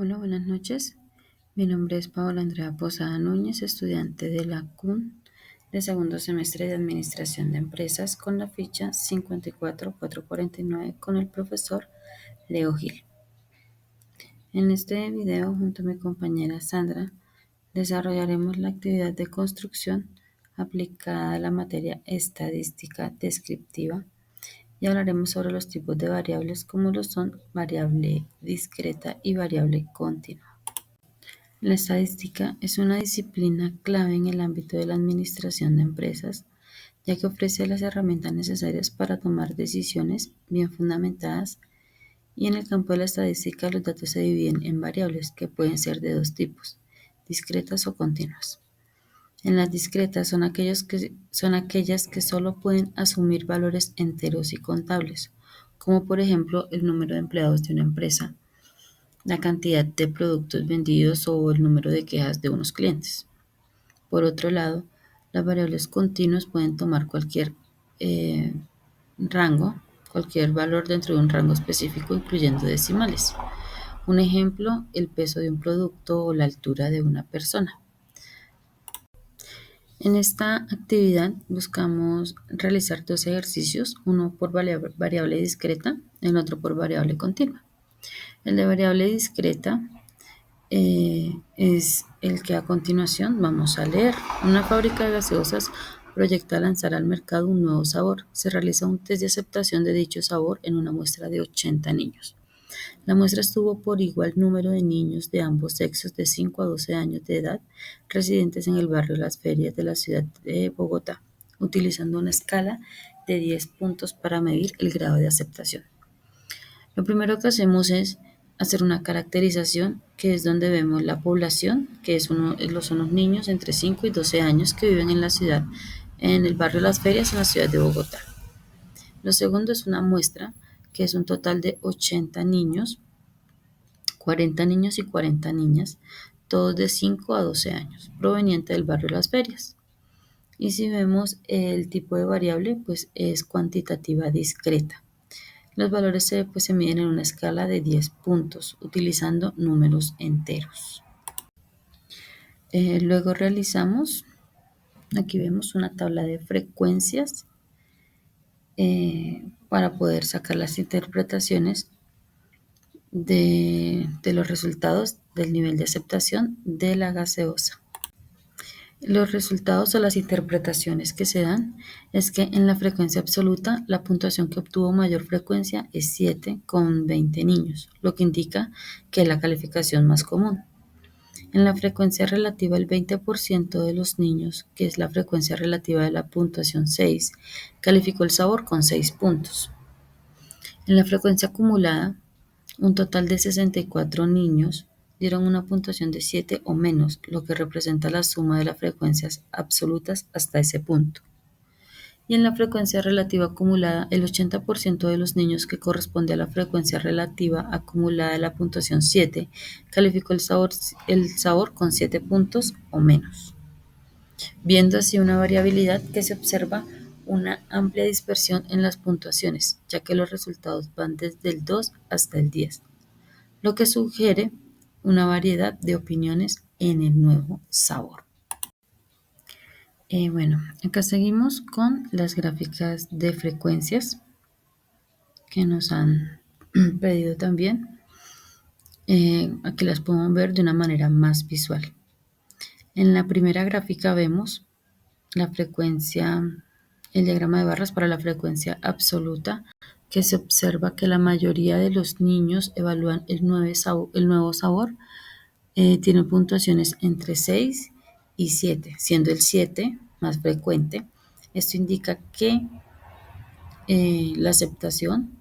Hola, buenas noches. Mi nombre es Paola Andrea Posada Núñez, estudiante de la CUN de segundo semestre de Administración de Empresas con la ficha 54449 con el profesor Leo Gil. En este video, junto a mi compañera Sandra, desarrollaremos la actividad de construcción aplicada a la materia estadística descriptiva y hablaremos sobre los tipos de variables como lo son variable discreta y variable continua. La estadística es una disciplina clave en el ámbito de la administración de empresas, ya que ofrece las herramientas necesarias para tomar decisiones bien fundamentadas, y en el campo de la estadística los datos se dividen en variables que pueden ser de dos tipos, discretas o continuas. En las discretas son aquellas que solo pueden asumir valores enteros y contables, como por ejemplo el número de empleados de una empresa, la cantidad de productos vendidos o el número de quejas de unos clientes. Por otro lado, las variables continuas pueden tomar cualquier eh, rango, cualquier valor dentro de un rango específico, incluyendo decimales. Un ejemplo, el peso de un producto o la altura de una persona. En esta actividad buscamos realizar dos ejercicios, uno por variable discreta, el otro por variable continua. El de variable discreta es el que a continuación vamos a leer. Una fábrica de gaseosas proyecta lanzar al mercado un nuevo sabor. Se realiza un test de aceptación de dicho sabor en una muestra de 80 niños. La muestra estuvo por igual número de niños de ambos sexos de 5 a 12 años de edad, residentes en el barrio Las Ferias de la ciudad de Bogotá, utilizando una escala de 10 puntos para medir el grado de aceptación. Lo primero que hacemos es hacer una caracterización, que es donde vemos la población, que son los niños entre 5 y 12 años que viven en la ciudad, en el barrio Las Ferias, en la ciudad de Bogotá. Lo segundo es una muestra, que es un total de 80 niños, 40 niños y 40 niñas, todos de 5 a 12 años, proveniente del barrio Las Ferias. Y si vemos el tipo de variable, pues es cuantitativa discreta. Los valores se miden en una escala de 10 puntos, utilizando números enteros. Luego realizamos, aquí vemos una tabla de frecuencias para poder sacar las interpretaciones de los resultados del nivel de aceptación de la gaseosa. Los resultados o las interpretaciones que se dan es que en la frecuencia absoluta la puntuación que obtuvo mayor frecuencia es 7 con 20 niños, lo que indica que es la calificación más común. En la frecuencia relativa el 20% de los niños, que es la frecuencia relativa de la puntuación 6, calificó el sabor con 6 puntos. En la frecuencia acumulada, un total de 64 niños dieron una puntuación de 7 o menos, lo que representa la suma de las frecuencias absolutas hasta ese punto. Y en la frecuencia relativa acumulada, el 80% de los niños, que corresponde a la frecuencia relativa acumulada de la puntuación 7, calificó el sabor con 7 puntos o menos. Viendo así una variabilidad que se observa una amplia dispersión en las puntuaciones, ya que los resultados van desde el 2 hasta el 10, lo que sugiere una variedad de opiniones en el nuevo sabor. Bueno, acá seguimos con las gráficas de frecuencias que nos han pedido también. Aquí las podemos ver de una manera más visual. En la primera gráfica vemos la frecuencia, el diagrama de barras para la frecuencia absoluta, que se observa que la mayoría de los niños evalúan el nuevo sabor. Tiene puntuaciones entre 6 y 7, siendo el 7 más frecuente. Esto indica que la aceptación,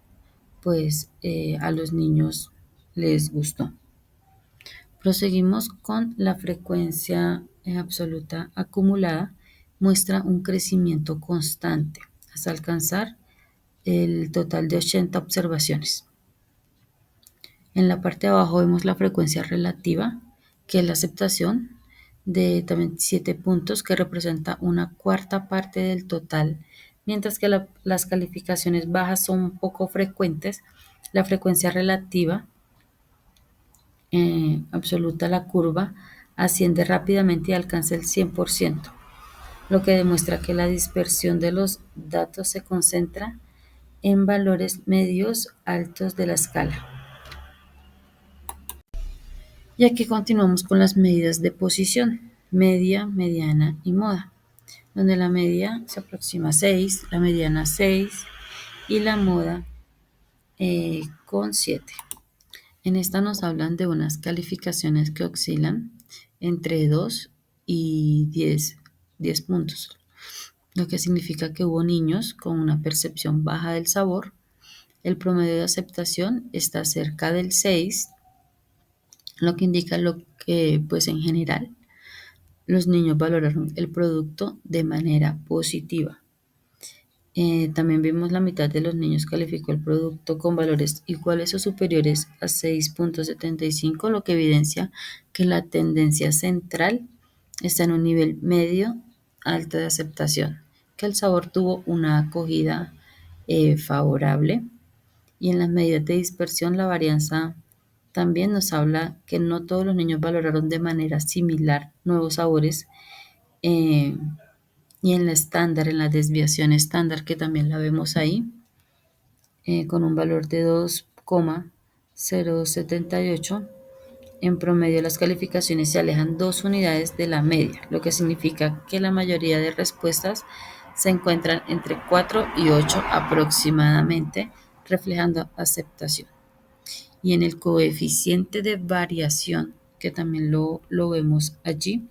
a los niños les gustó. Proseguimos con la frecuencia absoluta acumulada. Muestra un crecimiento constante hasta alcanzar el total de 80 observaciones. En la parte de abajo vemos la frecuencia relativa, que es la aceptación de también 7 puntos, que representa una cuarta parte del total. Mientras que las calificaciones bajas son poco frecuentes, la frecuencia relativa absoluta la curva asciende rápidamente y alcanza el 100%, lo que demuestra que la dispersión de los datos se concentra en valores medios altos de la escala. Y aquí continuamos con las medidas de posición: media, mediana y moda, donde la media se aproxima a 6, la mediana a 6 y la moda con 7. En esta nos hablan de unas calificaciones que oscilan entre 2 y 10 puntos, lo que significa que hubo niños con una percepción baja del sabor. El promedio de aceptación está cerca del 6, lo que indica lo que, pues en general, los niños valoraron el producto de manera positiva. También vimos la mitad de los niños calificó el producto con valores iguales o superiores a 6.75, lo que evidencia que la tendencia central está en un nivel medio alto de aceptación, que el sabor tuvo una acogida favorable. Y en las medidas de dispersión, la varianza también nos habla que no todos los niños valoraron de manera similar nuevos sabores. eh, y en la estándar, en la desviación estándar, que también la vemos ahí, con un valor de 2,078, en promedio las calificaciones se alejan 2 unidades de la media, lo que significa que la mayoría de respuestas se encuentran entre 4 y 8 aproximadamente, reflejando aceptación. Y en el coeficiente de variación, que también lo vemos allí,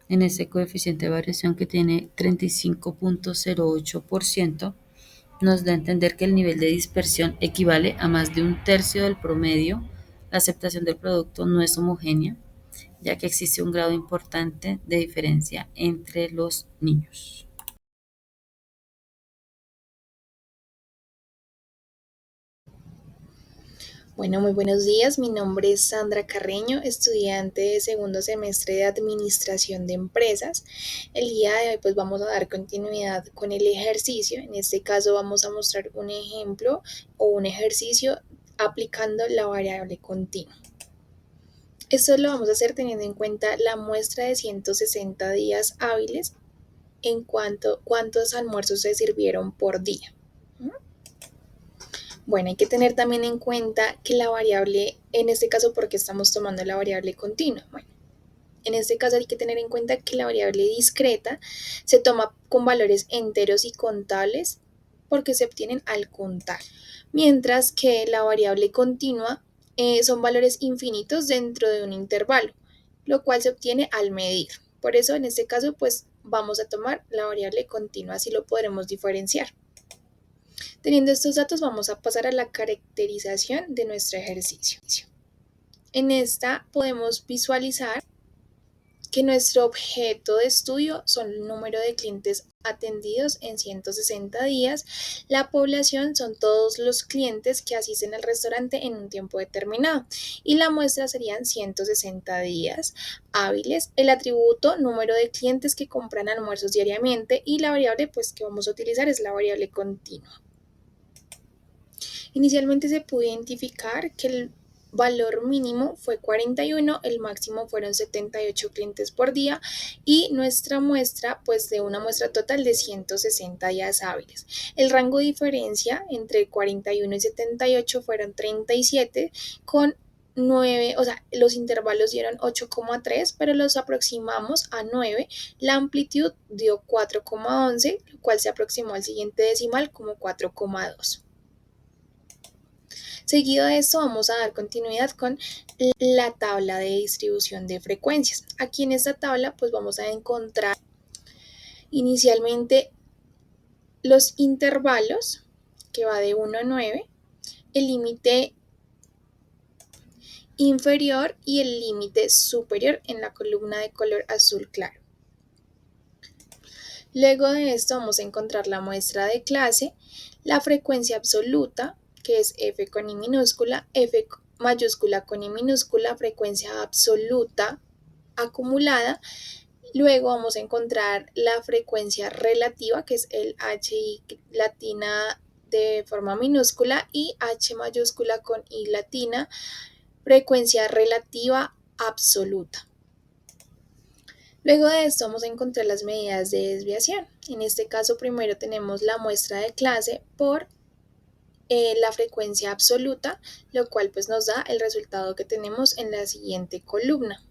en ese coeficiente de variación que tiene 35.08%, nos da a entender que el nivel de dispersión equivale a más de un tercio del promedio. La aceptación del producto no es homogénea, ya que existe un grado importante de diferencia entre los niños. Bueno, muy buenos días. Mi nombre es Sandra Carreño, estudiante de segundo semestre de Administración de Empresas. El día de hoy pues vamos a dar continuidad con el ejercicio. En este caso vamos a mostrar un ejemplo o un ejercicio aplicando la variable continua. Esto lo vamos a hacer teniendo en cuenta la muestra de 160 días hábiles en cuanto cuántos almuerzos se sirvieron por día. Bueno, hay que tener también en cuenta que la variable, en este caso, porque estamos tomando la variable continua. Bueno, en este caso hay que tener en cuenta que la variable discreta se toma con valores enteros y contables porque se obtienen al contar, mientras que la variable continua son valores infinitos dentro de un intervalo, lo cual se obtiene al medir. Por eso, en este caso, pues vamos a tomar la variable continua, así lo podremos diferenciar. Teniendo estos datos, vamos a pasar a la caracterización de nuestro ejercicio. En esta podemos visualizar que nuestro objeto de estudio son el número de clientes atendidos en 160 días. La población son todos los clientes que asisten al restaurante en un tiempo determinado y la muestra serían 160 días hábiles. El atributo número de clientes que compran almuerzos diariamente y la variable pues que vamos a utilizar es la variable continua. Inicialmente se pudo identificar que el valor mínimo fue 41, el máximo fueron 78 clientes por día y nuestra muestra, pues de una muestra total de 160 días hábiles. El rango de diferencia entre 41 y 78 fueron 37 con 9, o sea, los intervalos dieron 8,3, pero los aproximamos a 9. La amplitud dio 4,11, lo cual se aproximó al siguiente decimal como 4,2. Seguido de esto vamos a dar continuidad con la tabla de distribución de frecuencias. Aquí en esta tabla pues vamos a encontrar inicialmente los intervalos que va de 1 a 9, el límite inferior y el límite superior en la columna de color azul claro. Luego de esto vamos a encontrar la muestra de clase, la frecuencia absoluta, que es F con I minúscula, F mayúscula con I minúscula, frecuencia absoluta acumulada. Luego vamos a encontrar la frecuencia relativa, que es el HI latina de forma minúscula y H mayúscula con I latina frecuencia relativa absoluta. Luego de esto vamos a encontrar las medidas de desviación. En este caso primero tenemos la muestra de clase por la frecuencia absoluta, lo cual pues nos da el resultado que tenemos en la siguiente columna.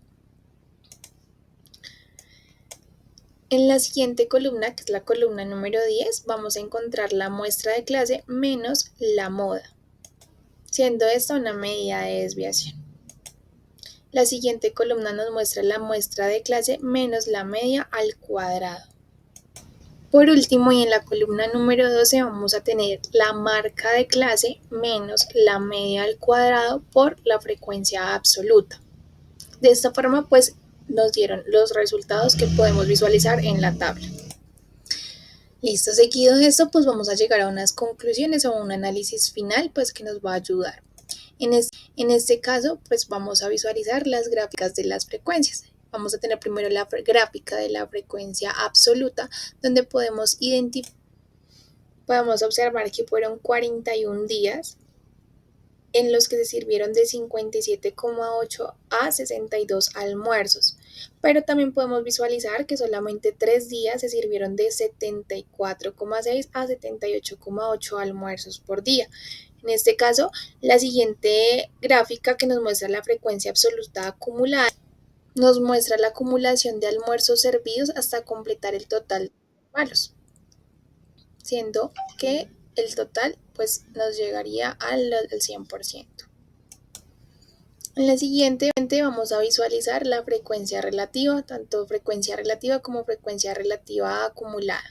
En la siguiente columna, que es la columna número 10, vamos a encontrar la muestra de clase menos la moda, siendo esta una medida de desviación. La siguiente columna nos muestra la muestra de clase menos la media al cuadrado. Por último, y en la columna número 12 vamos a tener la marca de clase menos la media al cuadrado por la frecuencia absoluta. De esta forma, pues nos dieron los resultados que podemos visualizar en la tabla. Listo, seguido de esto, pues vamos a llegar a unas conclusiones o un análisis final, pues que nos va a ayudar. En este caso, pues vamos a visualizar las gráficas de las frecuencias. Vamos a tener primero la gráfica de la frecuencia absoluta, donde podemos observar que fueron 41 días en los que se sirvieron de 57,8 a 62 almuerzos, pero también podemos visualizar que solamente 3 días se sirvieron de 74,6 a 78,8 almuerzos por día. En este caso, la siguiente gráfica que nos muestra la frecuencia absoluta acumulada nos muestra la acumulación de almuerzos servidos hasta completar el total de intervalos, siendo que el total pues nos llegaría al 100%. En la siguiente vamos a visualizar la frecuencia relativa, tanto frecuencia relativa como frecuencia relativa acumulada.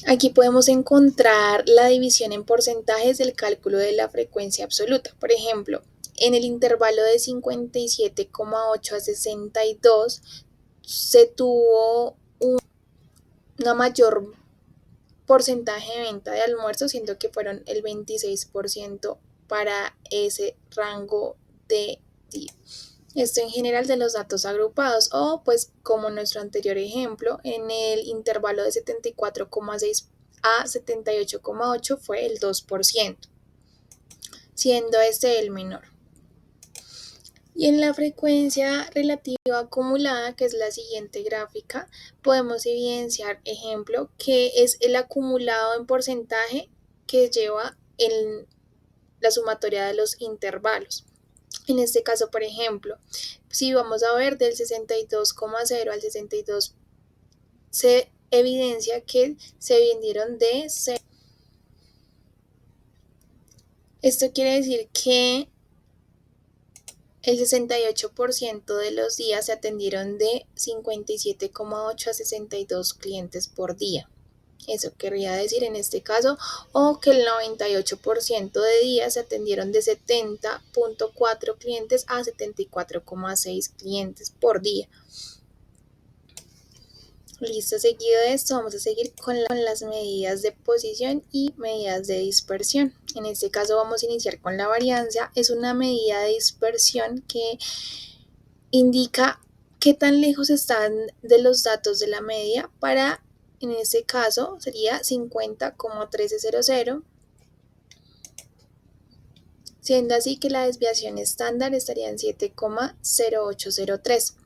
Aquí podemos encontrar la división en porcentajes del cálculo de la frecuencia absoluta. Por ejemplo, en el intervalo de 57,8 a 62 se tuvo una mayor porcentaje de venta de almuerzos, siendo que fueron el 26% para ese rango de día. Esto en general de los datos agrupados, o pues como nuestro anterior ejemplo, en el intervalo de 74,6 a 78,8 fue el 2%, siendo este el menor. Y en la frecuencia relativa acumulada, que es la siguiente gráfica, podemos evidenciar, ejemplo, que es el acumulado en porcentaje que lleva en la sumatoria de los intervalos. En este caso, por ejemplo, si vamos a ver del 62,0 al 62, se evidencia que se vendieron de 0. Esto quiere decir que el 68% de los días se atendieron de 57,8 a 62 clientes por día. Eso querría decir en este caso, o que el 98% de días se atendieron de 70,4 clientes a 74,6 clientes por día. Listo, seguido de esto vamos a seguir con las medidas de posición y medidas de dispersión. En este caso vamos a iniciar con la varianza. Es una medida de dispersión que indica qué tan lejos están de los datos de la media. En este caso sería 50,1300, siendo así que la desviación estándar estaría en 7,0803.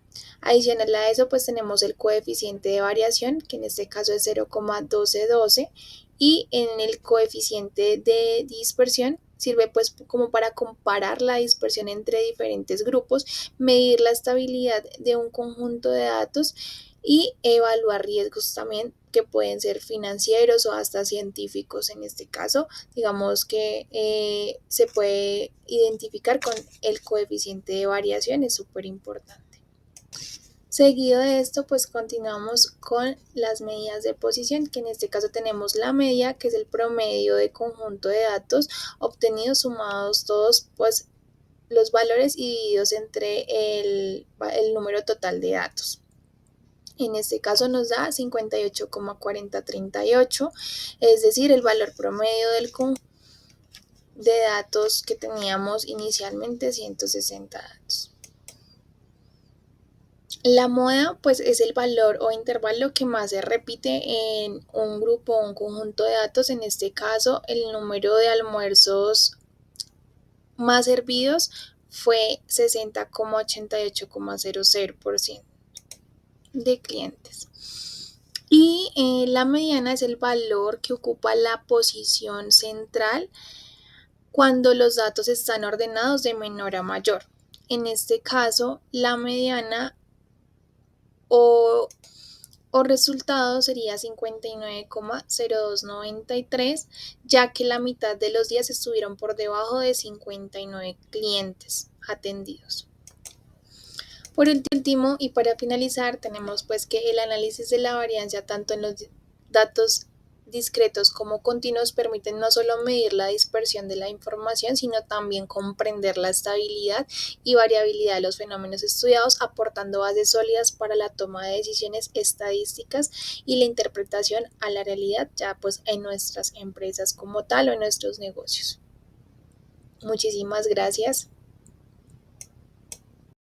Adicional a eso, pues tenemos el coeficiente de variación, que en este caso es 0,1212, y en el coeficiente de dispersión sirve pues como para comparar la dispersión entre diferentes grupos, medir la estabilidad de un conjunto de datos y evaluar riesgos también que pueden ser financieros o hasta científicos. En este caso, digamos que se puede identificar con el coeficiente de variación, es súper importante. Seguido de esto, pues continuamos con las medidas de posición, que en este caso tenemos la media, que es el promedio de conjunto de datos obtenidos sumados todos pues los valores y divididos entre el número total de datos. En este caso nos da 58,4038, es decir, el valor promedio del conjunto de datos que teníamos inicialmente, 160 datos. La moda pues es el valor o intervalo que más se repite en un grupo o un conjunto de datos. En este caso, el número de almuerzos más servidos fue 60,88,00% de clientes. Y la mediana es el valor que ocupa la posición central cuando los datos están ordenados de menor a mayor. En este caso, la mediana o resultado sería 59,0293, ya que la mitad de los días estuvieron por debajo de 59 clientes atendidos. Por último, y para finalizar, tenemos pues que el análisis de la varianza tanto en los datos discretos como continuos permiten no solo medir la dispersión de la información, sino también comprender la estabilidad y variabilidad de los fenómenos estudiados, aportando bases sólidas para la toma de decisiones estadísticas y la interpretación a la realidad ya pues en nuestras empresas como tal o en nuestros negocios. Muchísimas gracias.